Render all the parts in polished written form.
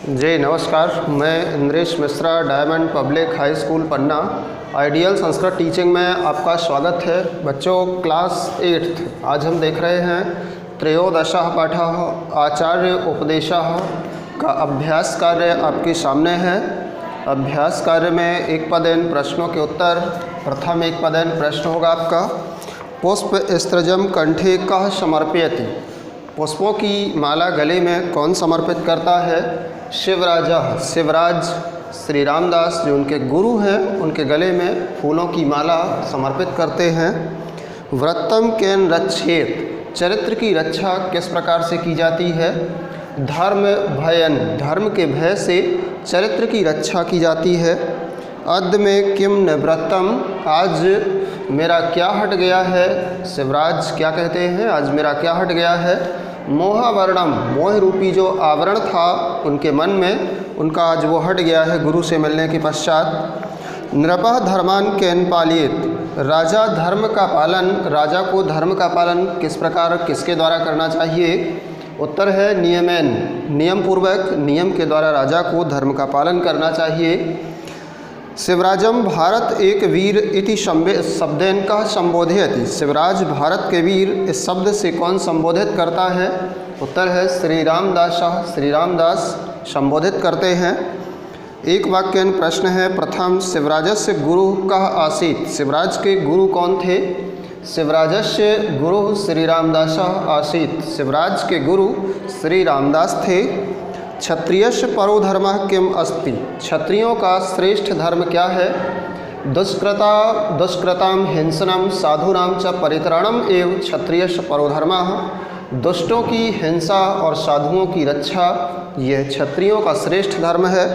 जी नमस्कार, मैं Indresh Mishra, diamond public high school Panna, ideal Sanskrit teaching में आपका स्वागत है। बच्चों, क्लास 8 आज हम देख रहे हैं त्रयोदशः पाठः आचार्य उपदेशः का अभ्यास कार्य आपके सामने है। अभ्यास कार्य में एक पदेन प्रश्नों के उत्तर। प्रथम एक पदेन प्रश्न होगा आपका, पुष्प स्त्रजम कंठे कः समर्पयति। पुष्पों की माला गले में कौन समर्पित करता है? शिवराज श्री रामदास जो उनके गुरु हैं, उनके गले में फूलों की माला समर्पित करते हैं। व्रतम केन रक्षेत, चरित्र की रक्षा किस प्रकार से की जाती है? धर्म भयन, धर्म के भय से चरित्र की रक्षा की जाती है। अद्य में किम निवृत्तम, आज मेरा क्या हट गया है? शिवराज क्या कहते हैं? आज मेरा क्या हट गया है? मोहावरणम, मोह रूपी जो आवरण था उनके मन में, उनका आज वो हट गया है गुरु से मिलने के पश्चात। नृपः धर्मान केन पालित, राजा धर्म का पालन, राजा को धर्म का पालन किस प्रकार किसके द्वारा करना चाहिए? उत्तर है नियमेन, नियम पूर्वक, नियम के द्वारा राजा को धर्म का पालन करना चाहिए। शिवराजम भारत एक वीर इति शब्देन कः संबोधयति, शिवराज भारत के वीर इस शब्द से कौन संबोधित करता है? उत्तर है श्री रामदास, श्री रामदास संबोधित करते हैं। एक वाक्यन प्रश्न है, प्रथम शिवराजस्य गुरु कः आसीत्, शिवराज के गुरु कौन थे? शिवराजस्य गुरु श्री रामदास आसीत्, शिवराज के गुरु श्री रामदास थे। क्षत्रियस्य परो धर्मः किम अस्ति, क्षत्रियों का श्रेष्ठ धर्म क्या है? दुष्कृताम हिंसनम साधूनाम च परित्राणम एव क्षत्रियस्य परो धर्मः, दुष्टों की हिंसा और साधुओं की रक्षा यह क्षत्रियों का श्रेष्ठ धर्म है।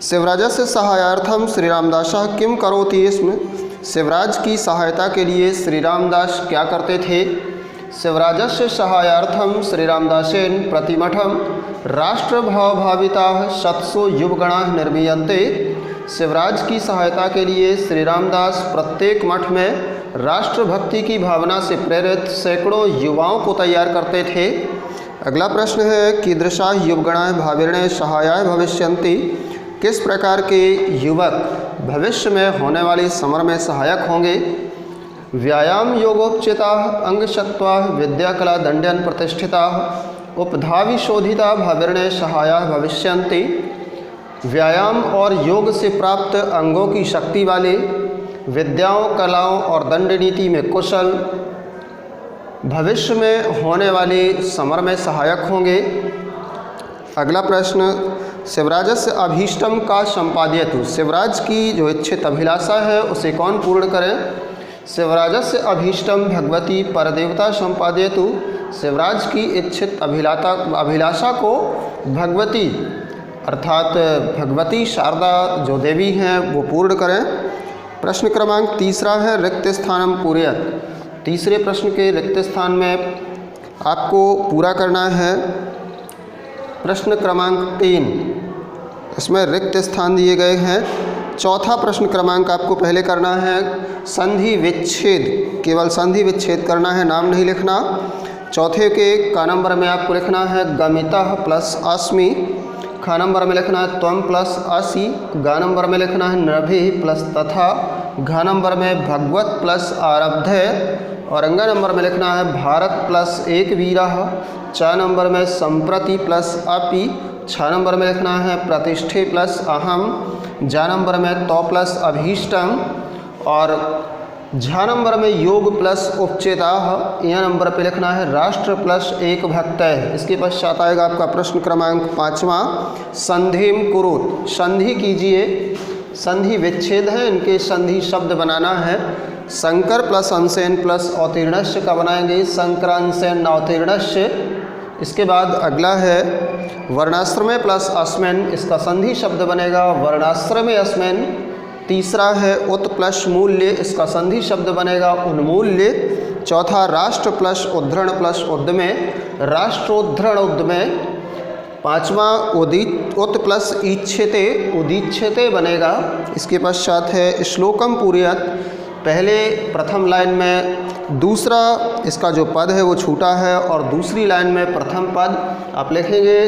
शिवराजस्य सहायार्थम श्री रामदासः किम करोति स्म, शिवराज की सहायता के लिए श्री रामदास क्या करते थे? शिवराजस्य सहायार्थम श्री रामदासेन प्रतिमठम राष्ट्रभावभाविताः शतसो युवगणाः निर्मीयन्ते, शिवराज की सहायता के लिए श्री रामदास प्रत्येक मठ में राष्ट्रभक्ति की भावना से प्रेरित सैकड़ों युवाओं को तैयार करते थे। अगला प्रश्न है, कीदृशाः युवगणाः भाविर्णे सहायाय भविष्यन्ति, किस प्रकार के युवक भविष्य में होने वाले समर में सहायक होंगे? व्यायाम योगोपचिता अंगशत्वा विद्याकला दंडन प्रतिष्ठिता उपधावी शोधिता भाविर्णे सहाया भविष्यन्ति, व्यायाम और योग से प्राप्त अंगों की शक्ति वाले, विद्याओं कलाओं और दंड नीति में कुशल, भविष्य में होने वाले समर में सहायक होंगे। अगला प्रश्न, शिवराजस्य अभीष्टम का संपादयतु, शिवराज की जो इच्छित अभिलाषा है उसे कौन पूर्ण करें? शिवराजस्य अभीष्टम भगवती परदेवता संपादयतु, शिवराज की इच्छित अभिलाषा को भगवती अर्थात भगवती शारदा जो देवी हैं वो पूर्ण करें। प्रश्न क्रमांक तीसरा है, रिक्त स्थानम पूरयत, तीसरे प्रश्न के रिक्त स्थान में आपको पूरा करना है। प्रश्न क्रमांक 3, इसमें रिक्त स्थान दिए गए हैं। चौथा प्रश्न क्रमांक आपको पहले करना है संधि विच्छेद, केवल संधि विच्छेद करना है, नाम नहीं लिखना। चौथे के का नंबर में आपको लिखना है गमितः प्लस अस्मि, खा नंबर में लिखना है त्वम प्लस असि, गा नंबर में लिखना है नभिः प्लस तथा, घा नंबर में भगवत प्लस आरब्धे, और अंगा नंबर में लिखना है भारत प्लस एक वीरः, चा नंबर में संप्रति प्लस अपि, छः नंबर में लिखना है प्रतिष्ठे प्लस अहम, जा नंबर में तो प्लस अभीष्टम, और झा नंबर में योग प्लस उपचेताः, या नंबर पे लिखना है राष्ट्र प्लस एक भक्तः। इसके पश्चात आएगा आपका प्रश्न क्रमांक 5वां, संधिम कुरुत, संधि कीजिए। संधि विच्छेद है, इनके संधि शब्द बनाना है। शंकर प्लस अंशेन प्लस अवतीर्णस्य का बनाएंगे, शंकरांशेन अवतीर्णस्य। इसके बाद अगला है वर्णाश्रमे प्लस अस्मेन, इसका संधि शब्द बनेगा वर्णाश्रमे अस्मेन। तीसरा है उत प्लस मूल्य, इसका संधि शब्द बनेगा उन्मूल्य। चौथा राष्ट्र प्लस उद्धरण प्लस उद्यमे, राष्ट्रोद्धरण उद्यमे। पांचवा उत प्लस ईच्छते, उदीच्छते बनेगा। इसके पश्चात है श्लोकम पूरयत, पहले प्रथम लाइन में दूसरा इसका जो पद है वो छूटा है और दूसरी लाइन में प्रथम पद आप लिखेंगे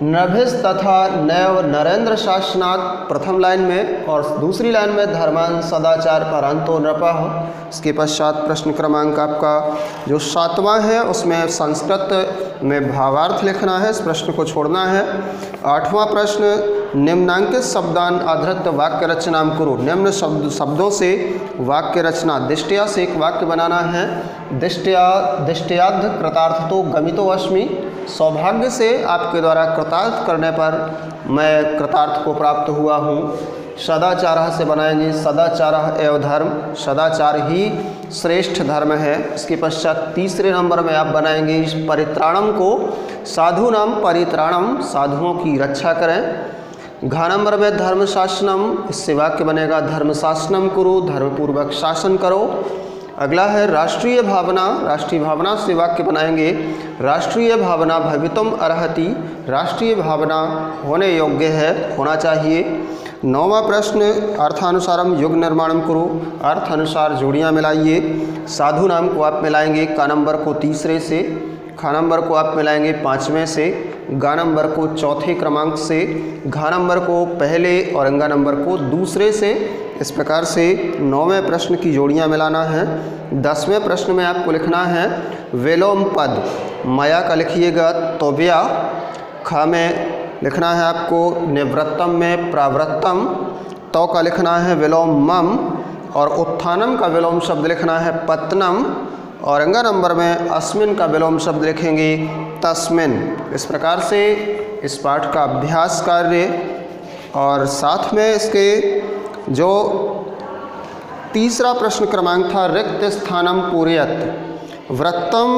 नभिस तथा नैव नरेंद्र शासनात् प्रथम लाइन में, और दूसरी लाइन में धर्मान सदाचार परांतो नृपः। इसके पश्चात प्रश्न क्रमांक आपका जो 7वां है उसमें संस्कृत में भावार्थ लिखना है, इस प्रश्न को छोड़ना है। 8वां प्रश्न निम्नांकित शब्दान आधृत वाक्य रचनाम करो। निम्न शब्दों से वाक्य रचना। दिष्टया से एक वाक्य बनाना है। दिष्टयाद्ध कृतार्थतो गमितो अस्मि। सौभाग्य से आपके द्वारा कृतार्थ करने पर मैं कृतार्थ को प्राप्त हुआ हूँ। सदाचार से बनाएंगे सदाचार एवं धर्म। सदाचार ही श्रेष्ठ धर्म है। इसके पश्चात तीसरे नंबर में आप बनाएंगे परित्राणम को। साधु नाम परित्राणम, साधुओं की रक्षा करें। घ नंबर में धर्म शासनम, इससे वाक्य बनेगा धर्म शासनम करो, धर्मपूर्वक शासन करो। अगला है राष्ट्रीय भावना। राष्ट्रीय भावना से वाक्य बनाएंगे राष्ट्रीय भावना भवितुम अर्हति। राष्ट्रीय भावना होने योग्य है, होना चाहिए। 9वां प्रश्न अर्थानुसारम युग निर्माणम करो। अर्थ अनुसार जोड़ियाँ मिलाइए। साधु नाम को आप मिलाएंगे क नंबर को तीसरे से, ख नंबर को आप मिलाएंगे 5वें से, ग नंबर को चौथे क्रमांक से, घ नंबर को पहले और अंगा नंबर को दूसरे से। इस प्रकार से 9वें प्रश्न की जोड़ियाँ मिलाना है। 10वें प्रश्न में आपको लिखना है विलोम पद। मया का लिखिएगा तोब्या। ख में लिखना है आपको निवृत्तम में प्रावृत्तम। तो का लिखना है विलोम मम, और उत्थानम का विलोम शब्द लिखना है पत्नम, और अंगा नंबर में अस्मिन का विलोम शब्द लिखेंगे तस्मिन। इस प्रकार से इस पाठ का अभ्यास कार्य, और साथ में इसके जो तीसरा प्रश्न क्रमांक था रिक्त स्थानम पूरयत। व्रतम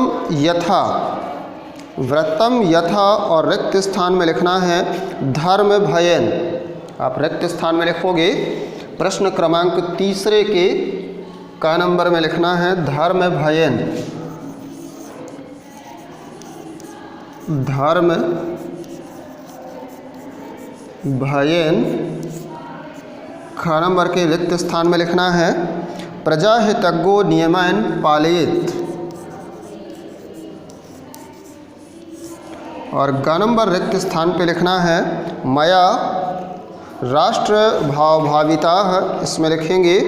यथा और रिक्त स्थान में लिखना है धर्म भयन। आप रिक्त स्थान में लिखोगे प्रश्न क्रमांक तीसरे के का नंबर में लिखना है धर्म भयन। धर्म भयन। ख नंबर के रिक्त स्थान में लिखना है प्रजाहितज्ञो नियमैन पालयेत्, और ग नंबर रिक्त स्थान पे लिखना है मया राष्ट्र भाव भाविता। इसमें लिखेंगे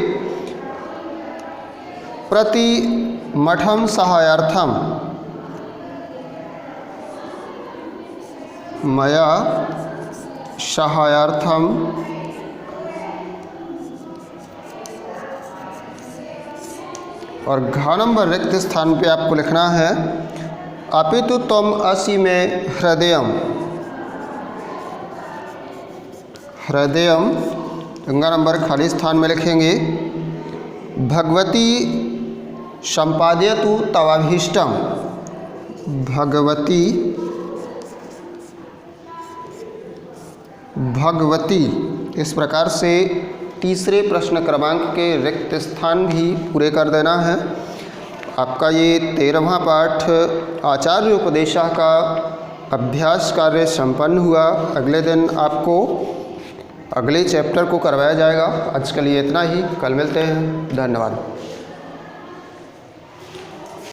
प्रति मठम सहायार्थम। मया सहायार्थम और घ नंबर रिक्त स्थान पे आपको लिखना है अपितु त्वम असि में हृदयम। हृदयम। गंगा नंबर खाली स्थान में लिखेंगे भगवती संपादयतु तवाभीष्टम। भगवती भगवती। इस प्रकार से तीसरे प्रश्न क्रमांक के रिक्त स्थान भी पूरे कर देना है। आपका ये 13वां पाठ आचार्य उपदेशा का अभ्यास कार्य संपन्न हुआ। अगले दिन आपको अगले चैप्टर को करवाया जाएगा। आज के लिए इतना ही, कल मिलते हैं। धन्यवाद।